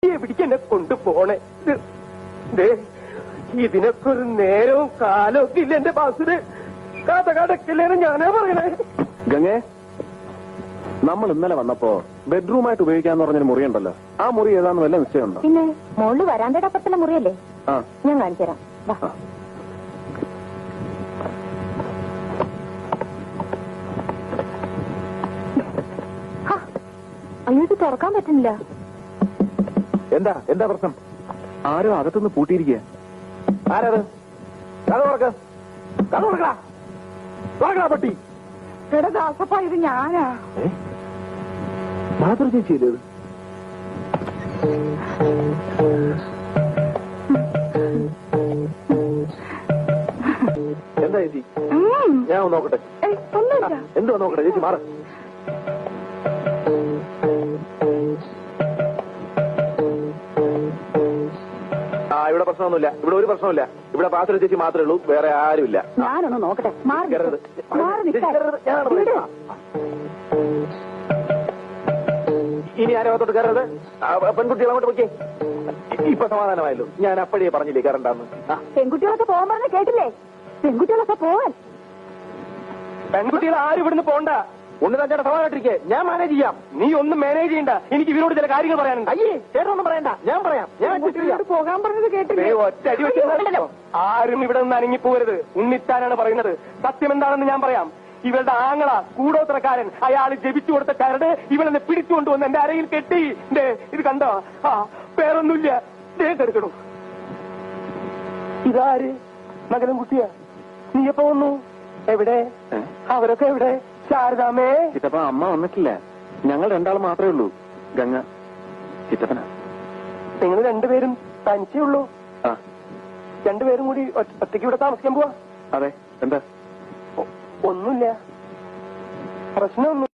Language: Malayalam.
എവിടേക്ക് എന്നെ കൊണ്ടുപോണേ? ഇതിനൊക്കെ ഒരു നേരവും കാലവും ഒക്കെ ഇല്ല എന്റെ ബാസുര്. കഥ കടക്കില്ലേന്ന് ഞാനാ പറയണേ. ഗംഗേ, നമ്മൾ ഇന്നലെ വന്നപ്പോ ബെഡ്റൂമായിട്ട് ഉപയോഗിക്കാന്ന് പറഞ്ഞൊരു മുറിയുണ്ടല്ലോ, ആ മുറി ഏതാന്ന് വല്ല നിശ്ചയമുണ്ടോ? പിന്നെ മോളില് വരാന്തയുടെ അപ്പുറത്തുള്ള മുറിയല്ലേ? ഞാൻ കാണിച്ചു തരാം. അയ്യോ, ഇത് തുറക്കാൻ പറ്റുന്നില്ല. എന്താ എന്താ പ്രശ്നം? ആരോ അകത്തുനിന്ന് പൂട്ടിയിരിക്കുക. ആരത്? കഥ തുറക്ക, കഥ തുറക്കടാ, തുറക്കടാ പട്ടി. എടാ ദാസപ്പ, ഇത് ഞാനാ. മാത്രം ചേച്ചിയല്ലേ ഇത്? എന്താ ചേച്ചി? ഞാൻ ഒന്ന് നോക്കട്ടെ. എന്തുവാ നോക്കട്ടെ ചേച്ചി? മാറ. ഇവിടെ പ്രശ്നമൊന്നുമില്ല, ഇവിടെ ഒരു പ്രശ്നമില്ല. ഇവിടെ പാത്ര ചേച്ചി മാത്രമേ ഉള്ളൂ, വേറെ ആരുമില്ല. ഞാനൊന്ന് നോക്കട്ടെ. ഇനി ആരും അകത്തോട്ട് കയറരുത്. പെൺകുട്ടികൾ അങ്ങോട്ട് നോക്കിയേ. ഇപ്പൊ സമാധാനമായല്ലോ. ഞാൻ അപ്പഴേ പറഞ്ഞില്ലേ കയറണ്ടാന്ന്. പെൺകുട്ടികളൊക്കെ പോകാൻ പറഞ്ഞ കേട്ടില്ലേ? പെൺകുട്ടികളൊക്കെ പോവാൻ. പെൺകുട്ടികൾ ആരും ഇവിടുന്ന് പോണ്ട. ഒന്ന് തഞ്ചാടെ സമാധാനായിട്ടിരിക്കെ, ഞാൻ മാനേജ് ചെയ്യാം. നീ ഒന്നും മാനേജ് ചെയ്യണ്ട. എനിക്ക് ഇവരോട് ചില കാര്യങ്ങൾ പറയാനുണ്ട്. അയ്യേ, ചേട്ടനൊന്നും പറയണ്ട, ഞാൻ പറയാം. ഞാൻ പോകാൻ പറഞ്ഞത് കേട്ടില്ലേ? ഒറ്റ അടി വെച്ചല്ലോ. ആരും ഇവിടെ നിന്ന് അനങ്ങിപ്പോകരുത്. ഉണ്ണിത്താനാണ് പറയുന്നത്. സത്യം എന്താണെന്ന് ഞാൻ പറയാം. ഇവളുടെ ആങ്ങള കൂടോത്രക്കാരൻ, അയാൾ ജപിച്ചു കൊടുത്ത കരട് ഇവളെന്നെ പിടിച്ചുകൊണ്ടുവന്ന് എന്റെ അരയിൽ കെട്ടി. ഇത് കണ്ടോ? പേരൊന്നുമില്ല. എടുക്കണു. ഇതാര്? മകനും കുട്ടിയാ? നീ എപ്പോ വന്നു? എവിടെ? അവരൊക്കെ എവിടെ? ശാരദാമേ. ചിറ്റപ്പ, അമ്മ വന്നിട്ടില്ല. ഞങ്ങൾ രണ്ടാൾ മാത്രമേ ഉള്ളൂ. ഗംഗ ചിറ്റപ്പന. നിങ്ങൾ രണ്ടുപേരും തനിച്ചേ ഉള്ളൂ? രണ്ടുപേരും കൂടി ഒറ്റയ്ക്ക് ഇവിടെ താമസിക്കാൻ പോവാ? അതെ. എന്താ? ഒന്നുമില്ല, പ്രശ്നമൊന്നും